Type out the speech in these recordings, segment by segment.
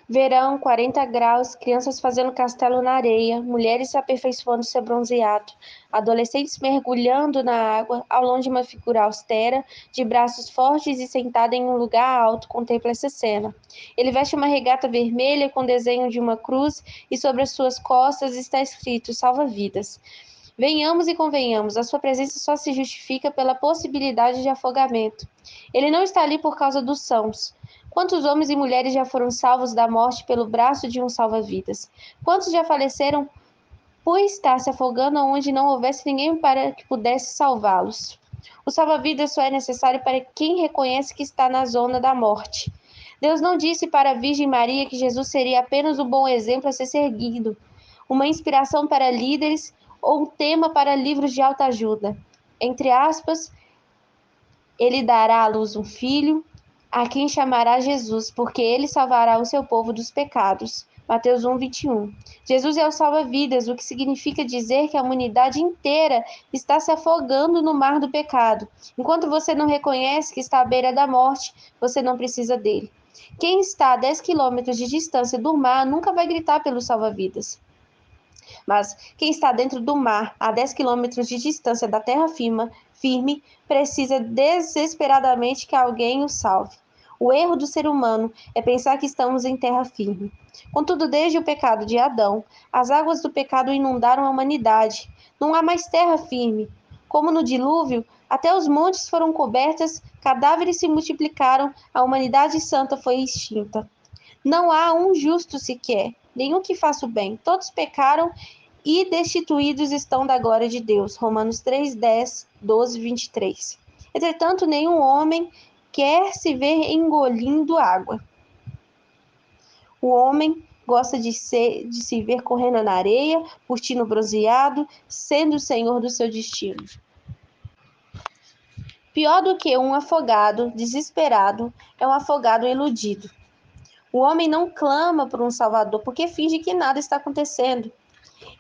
Verão, 40 graus, crianças fazendo castelo na areia, mulheres aperfeiçoando seu bronzeado, adolescentes mergulhando na água, ao longe uma figura austera, de braços fortes e sentada em um lugar alto, contempla essa cena. Ele veste uma regata vermelha com desenho de uma cruz e sobre as suas costas está escrito salva-vidas. Venhamos e convenhamos, a sua presença só se justifica pela possibilidade de afogamento. Ele não está ali por causa dos sãos. Quantos homens e mulheres já foram salvos da morte pelo braço de um salva-vidas? Quantos já faleceram por estar se afogando onde não houvesse ninguém para que pudesse salvá-los? O salva-vidas só é necessário para quem reconhece que está na zona da morte. Deus não disse para a Virgem Maria que Jesus seria apenas um bom exemplo a ser seguido, uma inspiração para líderes ou um tema para livros de autoajuda. Entre aspas, ele dará à luz um filho, a quem chamará Jesus, porque ele salvará o seu povo dos pecados. Mateus 1, 21. Jesus é o salva-vidas, o que significa dizer que a humanidade inteira está se afogando no mar do pecado. Enquanto você não reconhece que está à beira da morte, você não precisa dele. Quem está a 10 quilômetros de distância do mar nunca vai gritar pelo salva-vidas. Mas quem está dentro do mar, a 10 quilômetros de distância da terra firme, precisa desesperadamente que alguém o salve. O erro do ser humano é pensar que estamos em terra firme. Contudo, desde o pecado de Adão, as águas do pecado inundaram a humanidade. Não há mais terra firme. Como no dilúvio, até os montes foram cobertos, cadáveres se multiplicaram, a humanidade santa foi extinta. Não há um justo sequer, nenhum que faça o bem. Todos pecaram e destituídos estão da glória de Deus. Romanos 3, 10, 12, 23. Entretanto, nenhum homem quer se ver engolindo água. O homem gosta de se ver correndo na areia, curtindo bronzeado, sendo o senhor do seu destino. Pior do que um afogado desesperado é um afogado iludido. O homem não clama por um salvador porque finge que nada está acontecendo.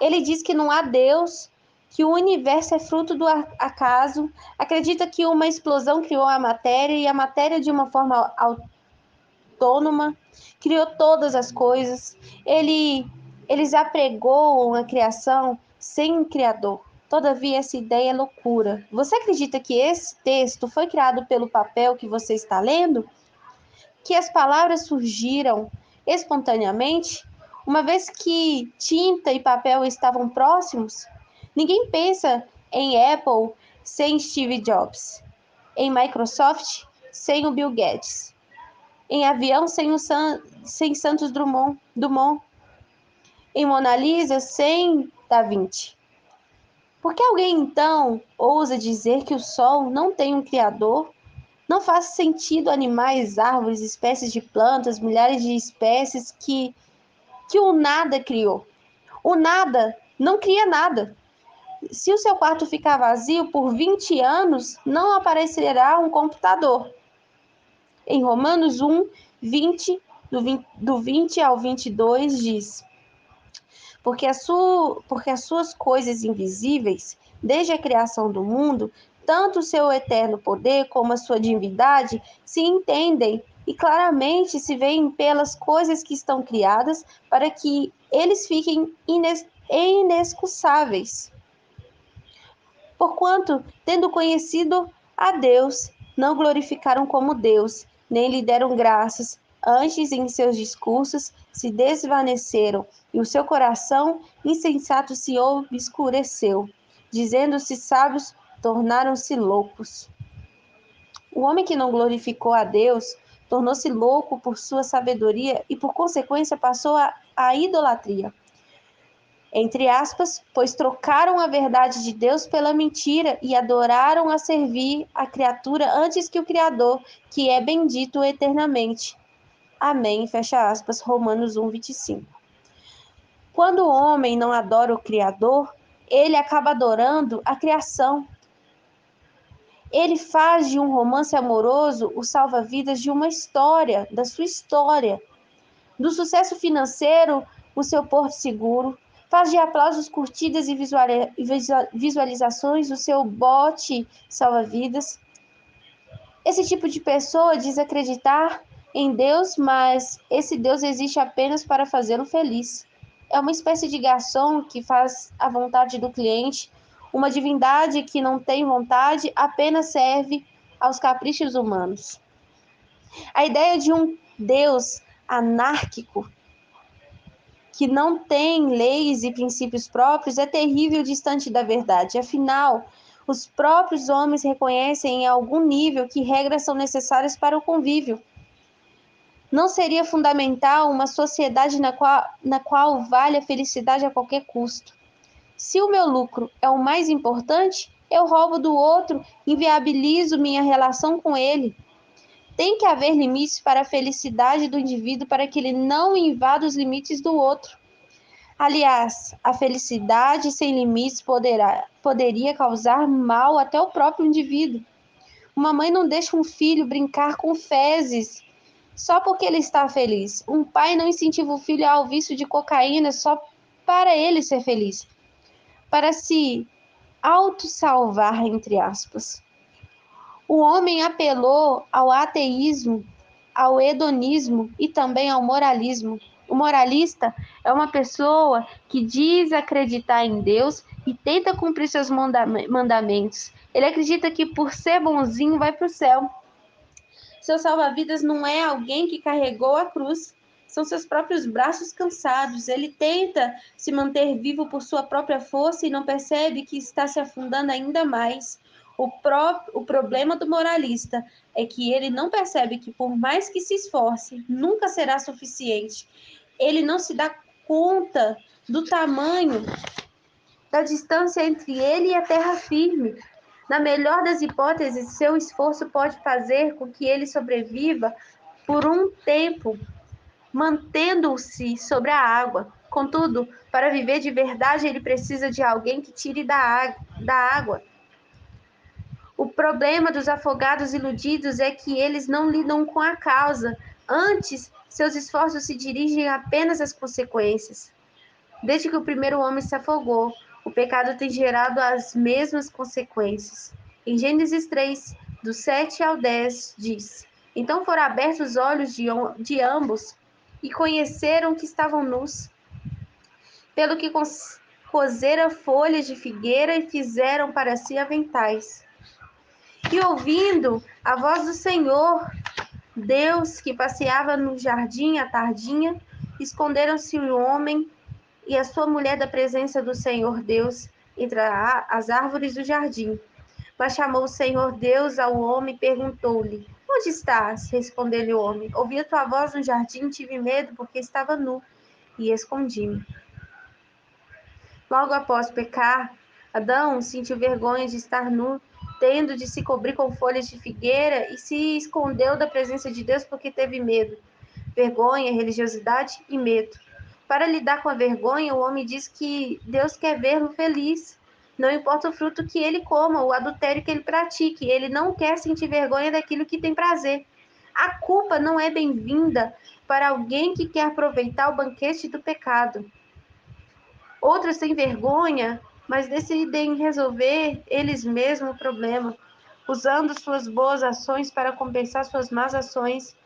Ele diz que não há Deus, que o universo é fruto do acaso, acredita que uma explosão criou a matéria e a matéria, de uma forma autônoma, criou todas as coisas. Eles apregoam a criação sem um criador. Todavia, essa ideia é loucura. Você acredita que esse texto foi criado pelo papel que você está lendo? Que as palavras surgiram espontaneamente, uma vez que tinta e papel estavam próximos? Ninguém pensa em Apple sem Steve Jobs, em Microsoft sem o Bill Gates, em avião sem Santos Dumont, em Mona Lisa sem Da Vinci. Por que alguém então ousa dizer que o Sol não tem um criador? Não faz sentido animais, árvores, espécies de plantas, milhares de espécies que o nada criou. O nada não cria nada. Se o seu quarto ficar vazio por 20 anos, não aparecerá um computador. Em Romanos 1, 20, do 20 ao 22, diz: porque as suas coisas invisíveis, desde a criação do mundo, tanto o seu eterno poder como a sua divindade, se entendem e claramente se veem pelas coisas que estão criadas, para que eles fiquem inexcusáveis. Porquanto, tendo conhecido a Deus, não glorificaram como Deus, nem lhe deram graças. Antes, em seus discursos, se desvaneceram, e o seu coração insensato se obscureceu. Dizendo-se sábios, tornaram-se loucos. O homem que não glorificou a Deus tornou-se louco por sua sabedoria e, por consequência, passou à idolatria. Entre aspas, pois trocaram a verdade de Deus pela mentira e adoraram a servir a criatura antes que o Criador, que é bendito eternamente. Amém. Fecha aspas. Romanos 1, 25. Quando o homem não adora o Criador, ele acaba adorando a criação. Ele faz de um romance amoroso o salva-vidas de uma história, da sua história. Do sucesso financeiro, o seu porto seguro. Faz de aplausos, curtidas e visualizações o seu bote salva-vidas. Esse tipo de pessoa diz acreditar em Deus, mas esse Deus existe apenas para fazê-lo feliz. É uma espécie de garçom que faz a vontade do cliente, uma divindade que não tem vontade, apenas serve aos caprichos humanos. A ideia de um Deus anárquico, que não tem leis e princípios próprios, é terrível e distante da verdade. Afinal, os próprios homens reconhecem em algum nível que regras são necessárias para o convívio. Não seria fundamental uma sociedade na qual vale a felicidade a qualquer custo? Se o meu lucro é o mais importante, eu roubo do outro, inviabilizo minha relação com ele. Tem que haver limites para a felicidade do indivíduo para que ele não invada os limites do outro. Aliás, a felicidade sem limites poderia causar mal até ao próprio indivíduo. Uma mãe não deixa um filho brincar com fezes só porque ele está feliz. Um pai não incentiva o filho ao vício de cocaína só para ele ser feliz, para se autossalvar, entre aspas. O homem apelou ao ateísmo, ao hedonismo e também ao moralismo. O moralista é uma pessoa que diz acreditar em Deus e tenta cumprir seus mandamentos. Ele acredita que por ser bonzinho vai para o céu. Seu salva-vidas não é alguém que carregou a cruz, são seus próprios braços cansados. Ele tenta se manter vivo por sua própria força e não percebe que está se afundando ainda mais. O problema do moralista é que ele não percebe que, por mais que se esforce, nunca será suficiente. Ele não se dá conta do tamanho da distância entre ele e a terra firme. Na melhor das hipóteses, seu esforço pode fazer com que ele sobreviva por um tempo, mantendo-se sobre a água. Contudo, para viver de verdade, ele precisa de alguém que tire da água. O problema dos afogados iludidos é que eles não lidam com a causa. Antes, seus esforços se dirigem apenas às consequências. Desde que o primeiro homem se afogou, o pecado tem gerado as mesmas consequências. Em Gênesis 3, do 7 ao 10, diz: Então foram abertos os olhos de ambos e conheceram que estavam nus, pelo que coseram folhas de figueira e fizeram para si aventais. E ouvindo a voz do Senhor, Deus, que passeava no jardim à tardinha, esconderam-se o homem e a sua mulher da presença do Senhor Deus entre as árvores do jardim. Mas chamou o Senhor Deus ao homem e perguntou-lhe: Onde estás? Respondeu-lhe o homem: Ouvi a tua voz no jardim, tive medo porque estava nu e escondi-me. Logo após pecar, Adão sentiu vergonha de estar nu, tendo de se cobrir com folhas de figueira e se escondeu da presença de Deus porque teve medo. Vergonha, religiosidade e medo. Para lidar com a vergonha, o homem diz que Deus quer vê-lo feliz. Não importa o fruto que ele coma, o adultério que ele pratique, ele não quer sentir vergonha daquilo que tem prazer. A culpa não é bem-vinda para alguém que quer aproveitar o banquete do pecado. Outros têm vergonha, mas decidem resolver eles mesmos o problema, usando suas boas ações para compensar suas más ações.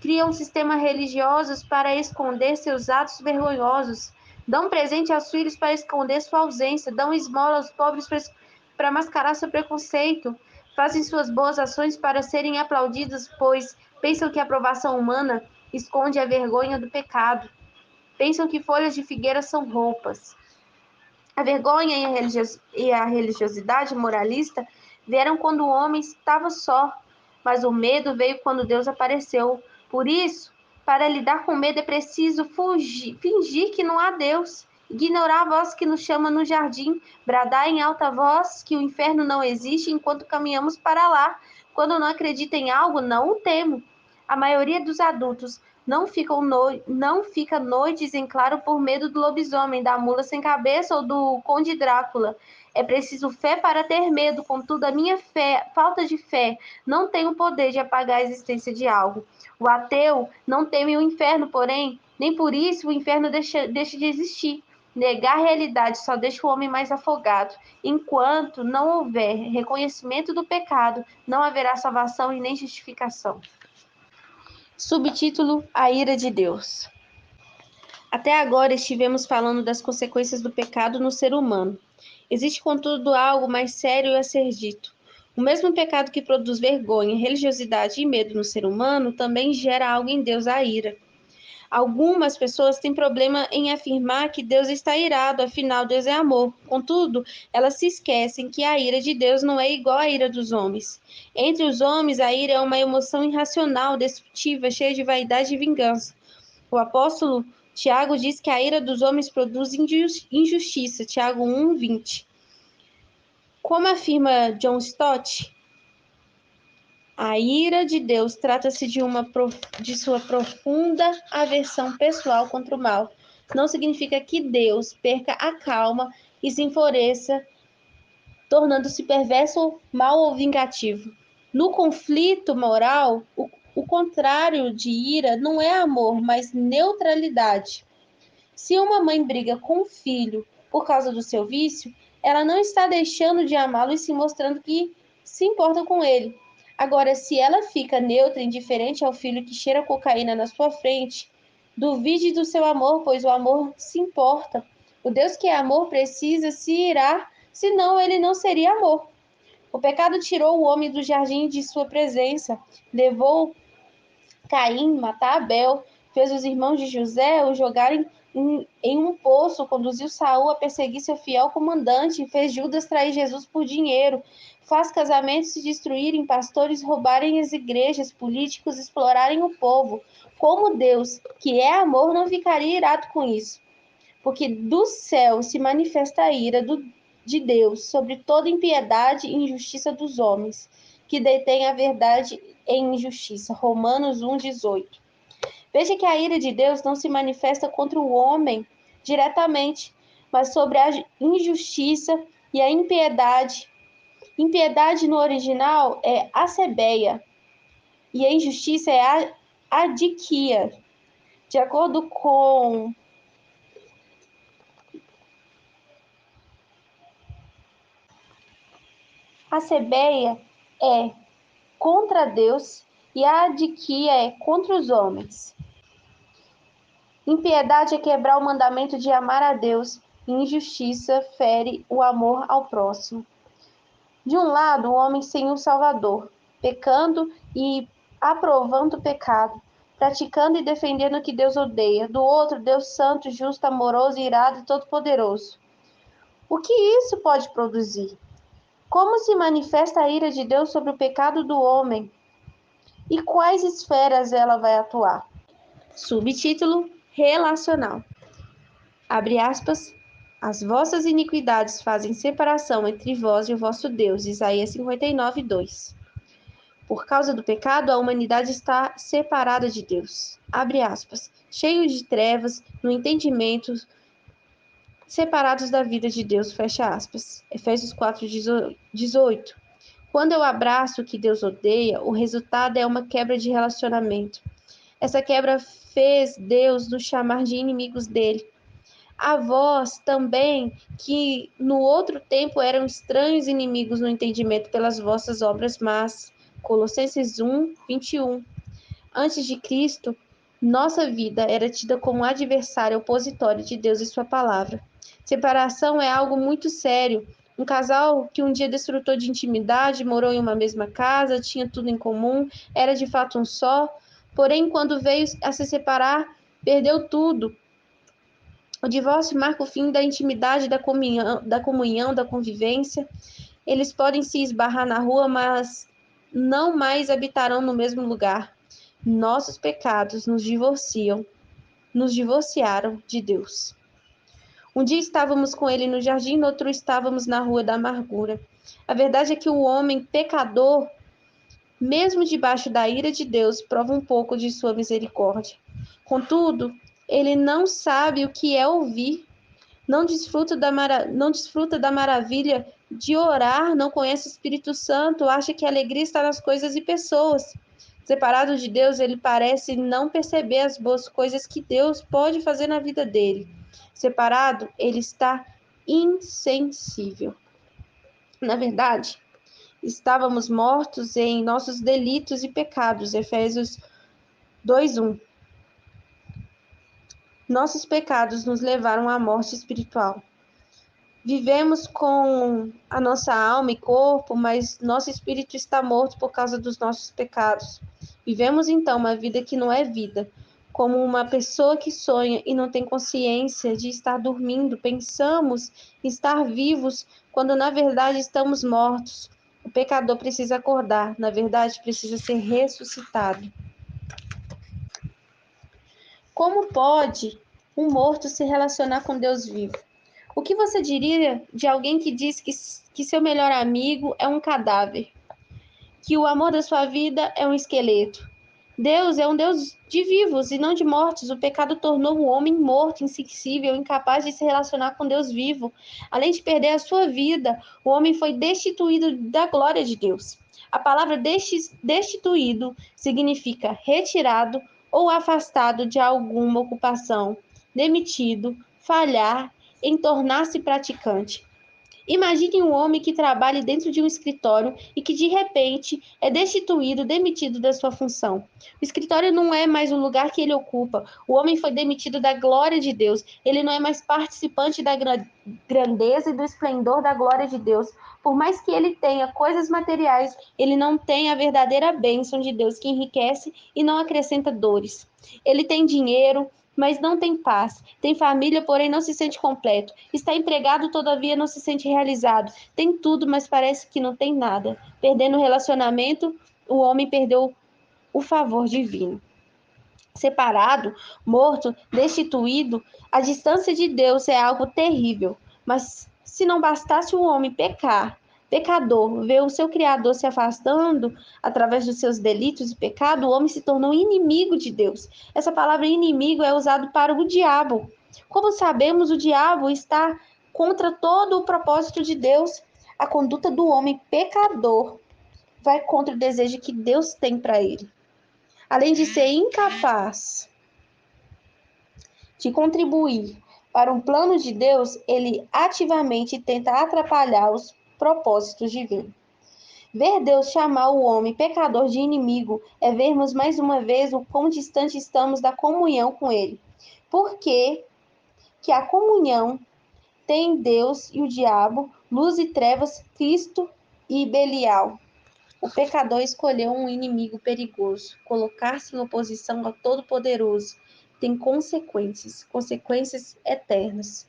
Criam sistemas religiosos para esconder seus atos vergonhosos. Dão presente aos filhos para esconder sua ausência. Dão esmola aos pobres para mascarar seu preconceito. Fazem suas boas ações para serem aplaudidos, pois pensam que a aprovação humana esconde a vergonha do pecado. Pensam que folhas de figueira são roupas. A vergonha e a religiosidade moralista vieram quando o homem estava só, mas o medo veio quando Deus apareceu. Por isso, para lidar com medo é preciso fingir que não há Deus, ignorar a voz que nos chama no jardim, bradar em alta voz que o inferno não existe enquanto caminhamos para lá. Quando não acredito em algo, não o temo. A maioria dos adultos não fica noites em claro por medo do lobisomem, da mula sem cabeça ou do conde Drácula. É preciso fé para ter medo, contudo, a minha falta de fé não tem o poder de apagar a existência de algo. O ateu não teme o inferno, porém, nem por isso o inferno deixa de existir. Negar a realidade só deixa o homem mais afogado. Enquanto não houver reconhecimento do pecado, não haverá salvação e nem justificação. Subtítulo: A ira de Deus. Até agora estivemos falando das consequências do pecado no ser humano. Existe, contudo, algo mais sério a ser dito. O mesmo pecado que produz vergonha, religiosidade e medo no ser humano também gera algo em Deus, a ira. Algumas pessoas têm problema em afirmar que Deus está irado, afinal Deus é amor. Contudo, elas se esquecem que a ira de Deus não é igual à ira dos homens. Entre os homens, a ira é uma emoção irracional, destrutiva, cheia de vaidade e vingança. O apóstolo Tiago diz que a ira dos homens produz injustiça. Tiago 1:20. Como afirma John Stott, a ira de Deus trata-se de sua profunda aversão pessoal contra o mal. Não significa que Deus perca a calma e se enfureça, tornando-se perverso, mau ou vingativo. No conflito moral, o contrário de ira não é amor, mas neutralidade. Se uma mãe briga com o filho por causa do seu vício, ela não está deixando de amá-lo e se mostrando que se importa com ele. Agora, se ela fica neutra e indiferente ao filho que cheira cocaína na sua frente, duvide do seu amor, pois o amor se importa. O Deus que é amor precisa se irar, senão ele não seria amor. O pecado tirou o homem do jardim de sua presença, levou Caim matar Abel, fez os irmãos de José o jogarem em um poço, conduziu Saul a perseguir seu fiel comandante, fez Judas trair Jesus por dinheiro, faz casamentos se destruírem, pastores roubarem as igrejas, políticos explorarem o povo. Como Deus, que é amor, não ficaria irado com isso? Porque do céu se manifesta a ira de Deus sobre toda impiedade e injustiça dos homens, que detêm a verdade em injustiça. Romanos 1:18. Veja que a ira de Deus não se manifesta contra o homem diretamente, mas sobre a injustiça e a impiedade. Impiedade no original é acebeia e a injustiça é a adiquia. De acordo com acebeia é contra Deus e a adiquia é contra os homens. Impiedade é quebrar o mandamento de amar a Deus, e injustiça fere o amor ao próximo. De um lado, o homem sem o Salvador, pecando e aprovando o pecado, praticando e defendendo o que Deus odeia. Do outro, Deus santo, justo, amoroso, irado e todo-poderoso. O que isso pode produzir? Como se manifesta a ira de Deus sobre o pecado do homem? E quais esferas ela vai atuar? Subtítulo: Relacional. Abre aspas. As vossas iniquidades fazem separação entre vós e o vosso Deus. Isaías 59:2. Por causa do pecado, a humanidade está separada de Deus. Abre aspas. Cheios de trevas, no entendimento, separados da vida de Deus. Fecha aspas. Efésios 4:18. Quando eu abraço o que Deus odeia, o resultado é uma quebra de relacionamento. Essa quebra fez Deus nos chamar de inimigos dele. A vós também, que no outro tempo eram estranhos inimigos no entendimento pelas vossas obras más. Colossenses 1:21. Antes de Cristo, nossa vida era tida como adversária opositória de Deus e sua palavra. Separação é algo muito sério. Um casal que um dia desfrutou de intimidade, morou em uma mesma casa, tinha tudo em comum, era de fato um só, porém, quando veio a se separar, perdeu tudo. O divórcio marca o fim da intimidade, da convivência. Eles podem se esbarrar na rua, mas não mais habitarão no mesmo lugar. Nossos pecados nos divorciaram de Deus. Um dia estávamos com ele no jardim, no outro estávamos na rua da amargura. A verdade é que o homem pecador, mesmo debaixo da ira de Deus, prova um pouco de sua misericórdia. Contudo, ele não sabe o que é ouvir, não desfruta da maravilha de orar, não conhece o Espírito Santo, acha que a alegria está nas coisas e pessoas. Separado de Deus, ele parece não perceber as boas coisas que Deus pode fazer na vida dele. Separado, ele está insensível. Na verdade, estávamos mortos em nossos delitos e pecados. Efésios 2:1. Nossos pecados nos levaram à morte espiritual. Vivemos com a nossa alma e corpo, mas nosso espírito está morto por causa dos nossos pecados. Vivemos então uma vida que não é vida, como uma pessoa que sonha e não tem consciência de estar dormindo. Pensamos estar vivos quando na verdade estamos mortos. O pecador precisa acordar, na verdade precisa ser ressuscitado. Como pode um morto se relacionar com Deus vivo? O que você diria de alguém que diz que seu melhor amigo é um cadáver, que o amor da sua vida é um esqueleto? Deus é um Deus de vivos e não de mortos. O pecado tornou o homem morto, insensível, incapaz de se relacionar com Deus vivo. Além de perder a sua vida, o homem foi destituído da glória de Deus. A palavra destituído significa retirado ou afastado de alguma ocupação, demitido, falhar em tornar-se praticante. Imagine um homem que trabalhe dentro de um escritório e que de repente é destituído, demitido da sua função. O escritório não é mais o lugar que ele ocupa. O homem foi demitido da glória de Deus. Ele não é mais participante da grandeza e do esplendor da glória de Deus. Por mais que ele tenha coisas materiais, ele não tem a verdadeira bênção de Deus que enriquece e não acrescenta dores. Ele tem dinheiro, mas não tem paz. Tem família, porém não se sente completo. Está empregado, todavia não se sente realizado. Tem tudo, mas parece que não tem nada. Perdendo o relacionamento, o homem perdeu o favor divino. Separado, morto, destituído, a distância de Deus é algo terrível. Mas se não bastasse o homem pecador, ver o seu Criador se afastando através dos seus delitos e pecado, o homem se tornou inimigo de Deus. Essa palavra inimigo é usada para o diabo. Como sabemos, o diabo está contra todo o propósito de Deus. A conduta do homem pecador vai contra o desejo que Deus tem para ele. Além de ser incapaz de contribuir para um plano de Deus, ele ativamente tenta atrapalhar os propósitos divinos. Ver Deus chamar o homem pecador de inimigo é vermos mais uma vez o quão distante estamos da comunhão com ele. Por que a comunhão tem Deus e o diabo, luz e trevas, Cristo e Belial? O pecador escolheu um inimigo perigoso. Colocar-se em oposição ao Todo-Poderoso tem consequências eternas.